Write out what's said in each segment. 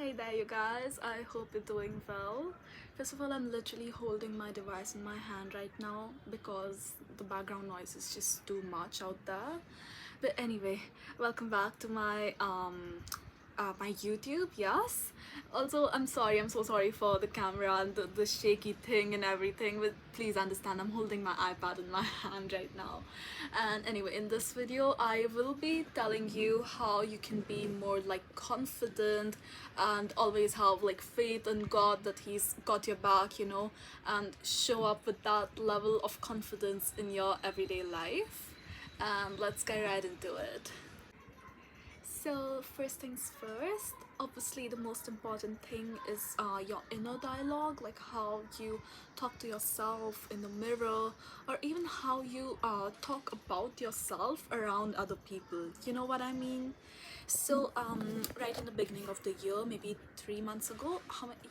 Hey there, you guys. I hope you're doing well. First of all, I'm literally holding my device in my hand right now because the background noise is just too much out there. But anyway, welcome back to my YouTube. Yes. Also, I'm sorry. I'm so sorry for the camera and the shaky thing and everything. But please understand, I'm holding my iPad in my hand right now. And anyway, in this video, I will be telling you how you can be more like confident and always have like faith in God that He's got your back, and show up with that level of confidence in your everyday life. And let's get right into it. So, first things first, obviously, the most important thing is your inner dialogue, like how you talk to yourself in the mirror, or even how you talk about yourself around other people. You know what I mean? So, right in the beginning of the year, maybe 3 months ago,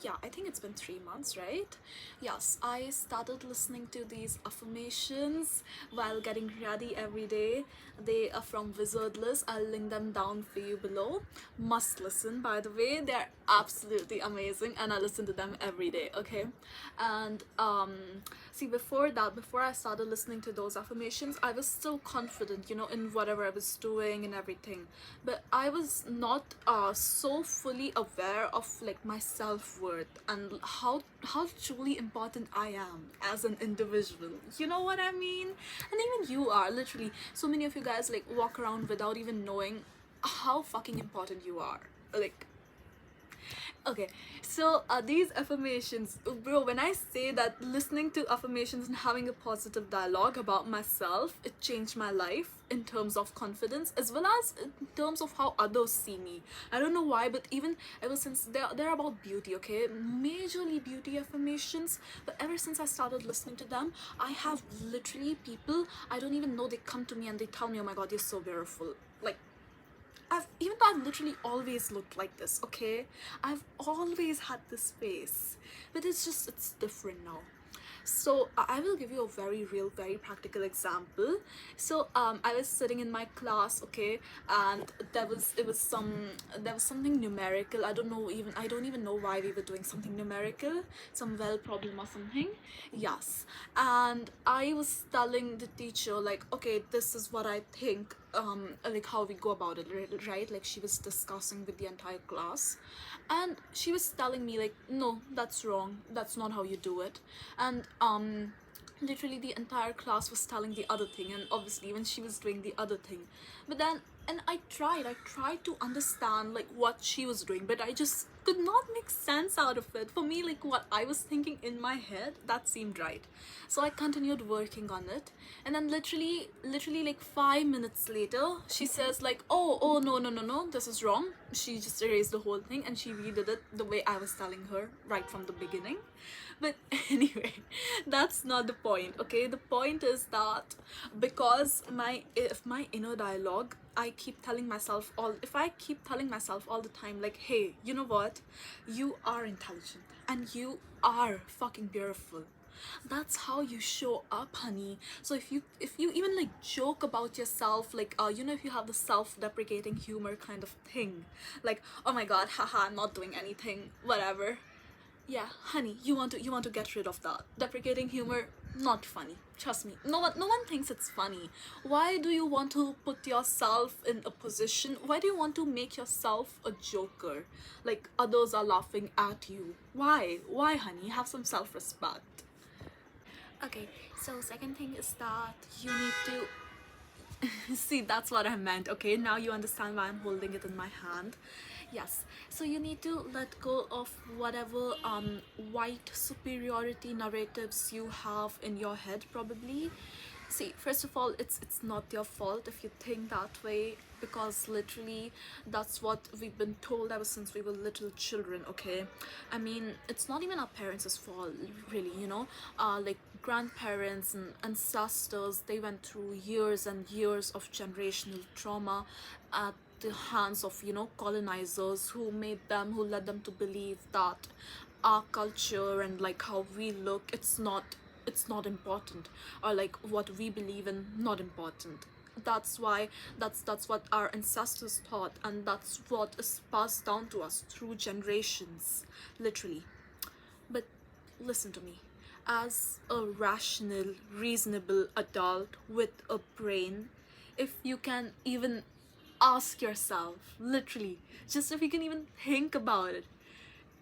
yeah, I think it's been 3 months, right? Yes, I started listening to these affirmations while getting ready every day. They are from Wizard List. I'll link them down for you below. Must listen, by the way. They're absolutely amazing, and I listen to them every day. Okay, and see, before that, before I started listening to those affirmations, I was still confident, in whatever I was doing and everything. But I was not so fully aware of like my self-worth and how truly important I am as an individual. You know what I mean? And even you are, literally. So many of you guys like walk around without even knowing how fucking important you are. Like, okay, so these affirmations, bro, when I say that listening to affirmations and having a positive dialogue about myself, it changed my life in terms of confidence as well as in terms of how others see me. I don't know why, but even ever since they're about beauty, okay? Majorly beauty affirmations, but ever since I started listening to them, I have literally people I don't even know, they come to me and they tell me, oh my god, you're so beautiful. Like, even though I've literally always looked like this, okay? I've always had this face, but it's different now. So I will give you a very real, very practical example. So I was sitting in my class, okay, and there was something numerical. I don't even know why we were doing something numerical, some well problem or something. Yes, and I was telling the teacher like, okay, this is what I think, like how we go about it, right? Like she was discussing with the entire class, and she was telling me like, no, that's wrong, that's not how you do it. And literally the entire class was telling the other thing, and obviously when she was doing the other thing, but then, and I tried to understand like what she was doing, but I just could not make sense out of it. For me, like what I was thinking in my head, that seemed right. So I continued working on it, and then literally like 5 minutes later, she says like, oh no no no no, this is wrong. She just erased the whole thing and she redid it the way I was telling her right from the beginning. But anyway, that's not the point, okay? The point is that because my inner dialogue, I keep telling myself all if I keep telling myself all the time like, hey, you know what, you are intelligent and you are fucking beautiful, that's how you show up, honey. So if you even like joke about yourself, like if you have the self-deprecating humor kind of thing, like, oh my god, haha, I'm not doing anything, whatever. Yeah, honey, you want to get rid of that. Deprecating humor, not funny. Trust me. No one thinks it's funny. Why do you want to put yourself in a position? Why do you want to make yourself a joker? Like others are laughing at you. Why? Why, honey? Have some self-respect. Okay, so second thing is that you need to see, that's what I meant. Okay, now you understand why I'm holding it in my hand. Yes, so you need to let go of whatever white superiority narratives you have in your head, probably. See, first of all, it's not your fault if you think that way, because literally that's what we've been told ever since we were little children, okay? I mean, it's not even our parents' fault, really, like grandparents and ancestors, they went through years and years of generational trauma at the hands of, colonizers who led them to believe that our culture and like how we look, it's not important, or like what we believe in, not important. That's why, that's what our ancestors taught, and that's what is passed down to us through generations, literally. But listen to me. As a rational, reasonable adult with a brain, if you can even ask yourself, literally, just if you can even think about it,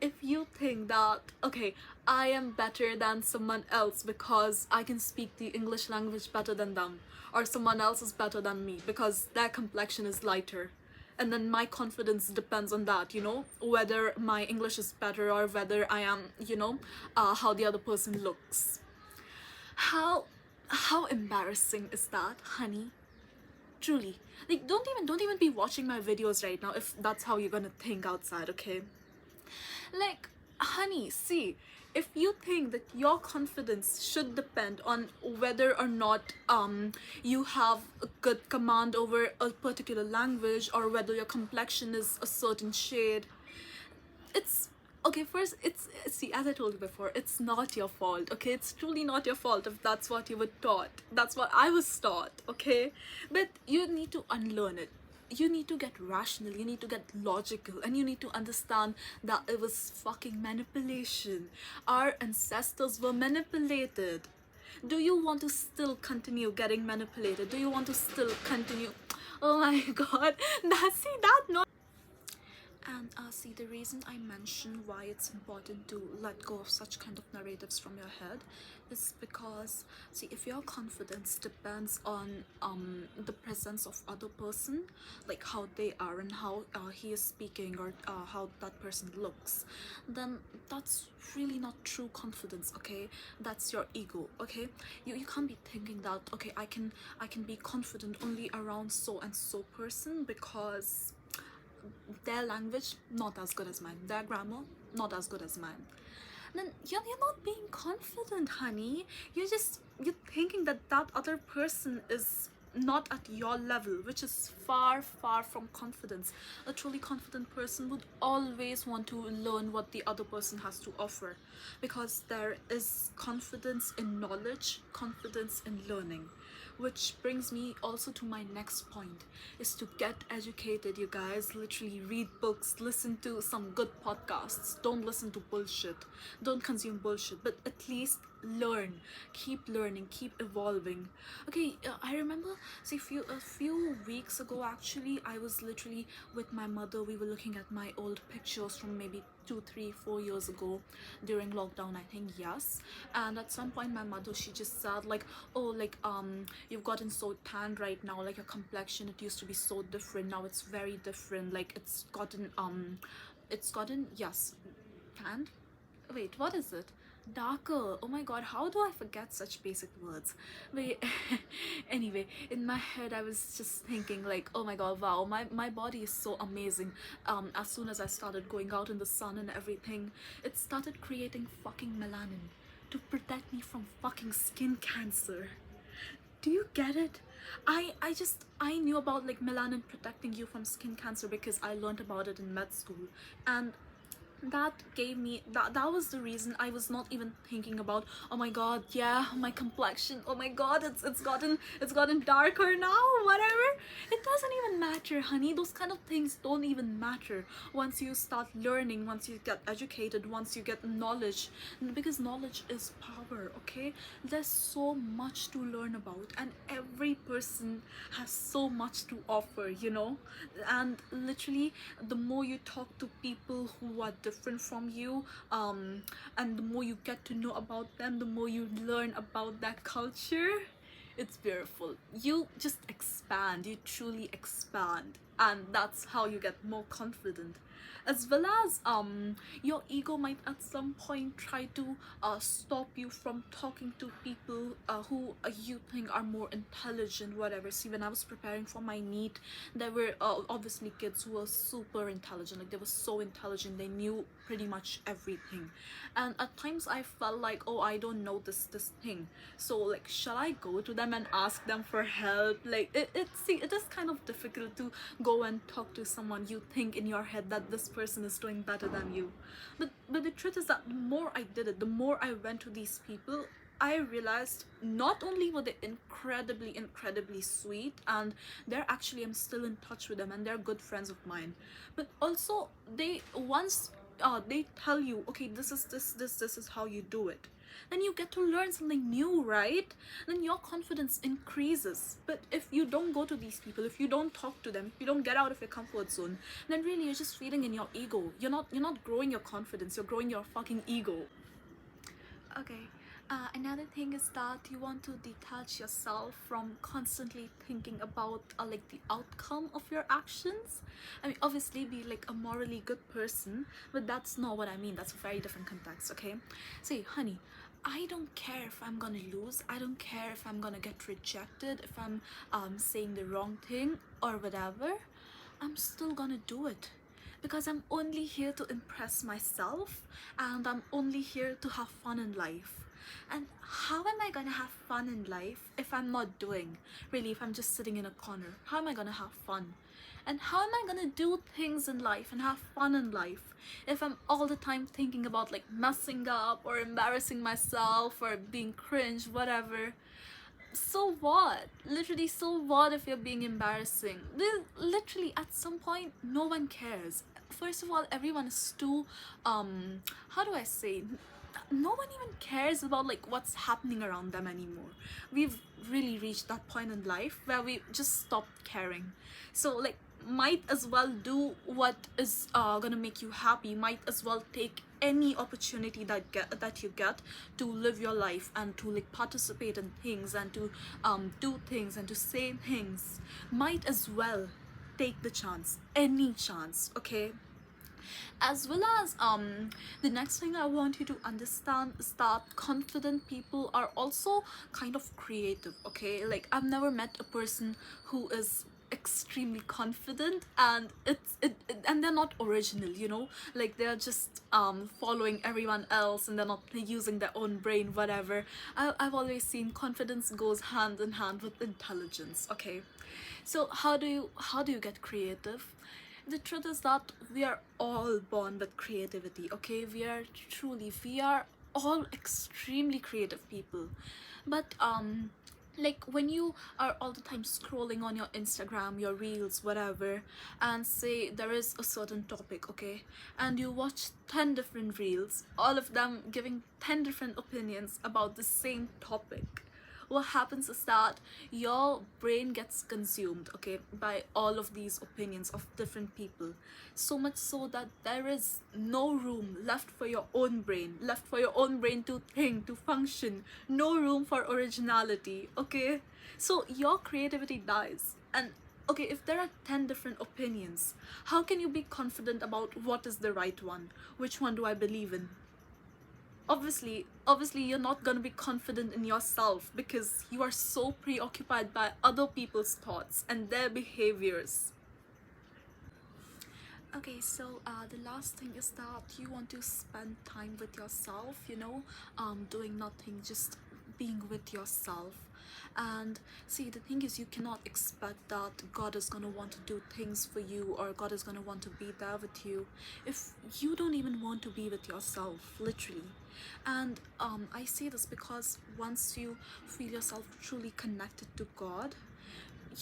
if you think that, okay, I am better than someone else because I can speak the English language better than them, or someone else is better than me because their complexion is lighter, and then my confidence depends on that, whether my English is better or whether I am, how the other person looks. How how embarrassing is that, honey? Truly. Like, don't even be watching my videos right now if that's how you're gonna think outside, okay? Like, honey, see, if you think that your confidence should depend on whether or not you have a good command over a particular language, or whether your complexion is a certain shade, it's okay. First, it's, see, as I told you before, it's not your fault, okay? It's truly not your fault if that's what you were taught. That's what I was taught, okay? But you need to unlearn it. You need to get rational, you need to get logical, and you need to understand that it was fucking manipulation. Our ancestors were manipulated. Do you want to still continue getting manipulated? Do you want to still continue? Oh my god, see that, not. And see, the reason I mention why it's important to let go of such kind of narratives from your head is because, see, if your confidence depends on the presence of other person, like how they are and how he is speaking, or how that person looks, then that's really not true confidence, okay? That's your ego, okay? You can't be thinking that, okay, I can be confident only around so and so person because their language not as good as mine, their grammar not as good as mine. Then you're not being confident, honey. You're thinking that that other person is not at your level, which is far, far from confidence. A truly confident person would always want to learn what the other person has to offer, because there is confidence in knowledge, confidence in learning. Which brings me also to my next point, is to get educated, you guys. Literally read books, listen to some good podcasts. Don't listen to bullshit. Don't consume bullshit, but at least learn. Keep learning, keep evolving. Okay, I remember, see, a few weeks ago, actually, I was literally with my mother. We were looking at my old pictures from maybe 2, 3, 4 years ago during lockdown, I think, yes. And at some point my mother, she just said like, oh, like, you've gotten so tanned right now, like your complexion, it used to be so different, now it's very different, like it's gotten, yes, tanned. Wait, what is it? Darker. Oh my god, how do I forget such basic words? Wait, anyway, in my head I was just thinking like, oh my god, wow, my body is so amazing. As soon as I started going out in the sun and everything, it started creating fucking melanin to protect me from fucking skin cancer. Do you get it? I knew about like melanin protecting you from skin cancer because I learned about it in med school, and that gave me that was the reason I was not even thinking about, oh my god, yeah, my complexion, oh my god, it's gotten darker now, whatever. It doesn't even matter, honey. Those kind of things don't even matter once you start learning, once you get educated, once you get knowledge, because knowledge is power, okay? There's so much to learn about, and every person has so much to offer, and literally, the more you talk to people who are different from you, and the more you get to know about them, the more you learn about that culture. It's beautiful. You just expand, you truly expand, and that's how you get more confident. As well as your ego might at some point try to stop you from talking to people who you think are more intelligent, whatever. See, when I was preparing for my NEET, there were obviously kids who were super intelligent, like they were so intelligent, they knew pretty much everything. And at times I felt like, oh, I don't know this thing, so like, shall I go to them and ask them for help? Like, it is kind of difficult to go and talk to someone you think in your head that this person is doing better than you. But the truth is that the more I did it, the more I went to these people, I realized not only were they incredibly sweet, and they're actually, I'm still in touch with them and they're good friends of mine, but also they once they tell you, okay, this is how you do it, then you get to learn something new, right? Then your confidence increases. But if you don't go to these people, if you don't talk to them, if you don't get out of your comfort zone, then really you're just feeding in your ego. You're not growing your confidence, you're growing your fucking ego. Okay. Another thing is that you want to detach yourself from constantly thinking about like the outcome of your actions. I mean, obviously, be like a morally good person, but that's not what I mean. That's a very different context. Okay. Say, honey, I don't care if I'm gonna lose. I don't care if I'm gonna get rejected. If I'm saying the wrong thing or whatever, I'm still gonna do it because I'm only here to impress myself and I'm only here to have fun in life. And how am I gonna have fun in life if I'm not doing? Really, if I'm just sitting in a corner, how am I gonna have fun? And how am I gonna do things in life and have fun in life if I'm all the time thinking about like messing up or embarrassing myself or being cringe, whatever? So what? Literally, so what if you're being embarrassing? Literally, at some point, no one cares. First of all, everyone is too, how do I say? No one even cares about like what's happening around them anymore. We've really reached that point in life where we just stopped caring. So like, might as well do what is gonna make you happy. Might as well take any opportunity that you get to live your life and to like participate in things and to do things and to say things. Might as well take the chance, any chance, okay? As well as the next thing I want you to understand is that confident people are also kind of creative, okay? Like, I've never met a person who is extremely confident and and they're not original, you know, like they're just following everyone else and they're not using their own brain, whatever. I've always seen confidence goes hand in hand with intelligence, okay? So how do you get creative? The truth is that we are all born with creativity, okay? We are all extremely creative people. But like when you are all the time scrolling on your Instagram, your reels, whatever, and say there is a certain topic, okay, and you watch 10 different reels, all of them giving 10 different opinions about the same topic, what happens is that your brain gets consumed, okay, by all of these opinions of different people, so much so that there is no room left for your own brain, left for your own brain to think, to function, no room for originality, okay? So your creativity dies. And okay, if there are 10 different opinions, how can you be confident about what is the right one? Which one do I believe in? Obviously you're not going to be confident in yourself because you are so preoccupied by other people's thoughts and their behaviors. Okay, so the last thing is that you want to spend time with yourself, you know, doing nothing, just being with yourself. And see, the thing is, you cannot expect that God is gonna want to do things for you or God is gonna want to be there with you if you don't even want to be with yourself, literally. And I say this because once you feel yourself truly connected to God,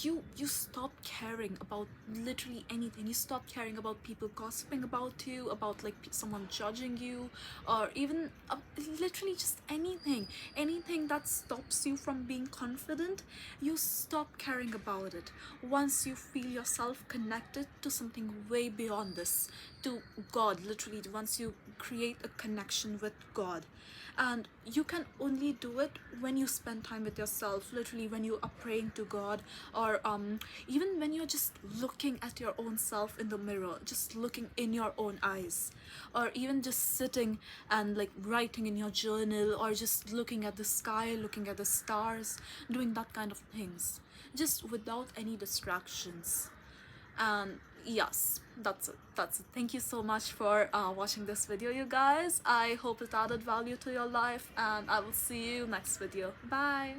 you stop caring about literally anything. You stop caring about people gossiping about you, about like someone judging you, or even literally just anything that stops you from being confident. You stop caring about it once you feel yourself connected to something way beyond this, to God. Literally, once you create a connection with God, and you can only do it when you spend time with yourself, literally when you are praying to God, or even when you're just looking at your own self in the mirror, just looking in your own eyes, or even just sitting and like writing in your journal, or just looking at the sky, looking at the stars, doing that kind of things, just without any distractions. And yes, that's it. Thank you so much for watching this video, you guys. I hope it added value to your life, and I will see you next video. Bye.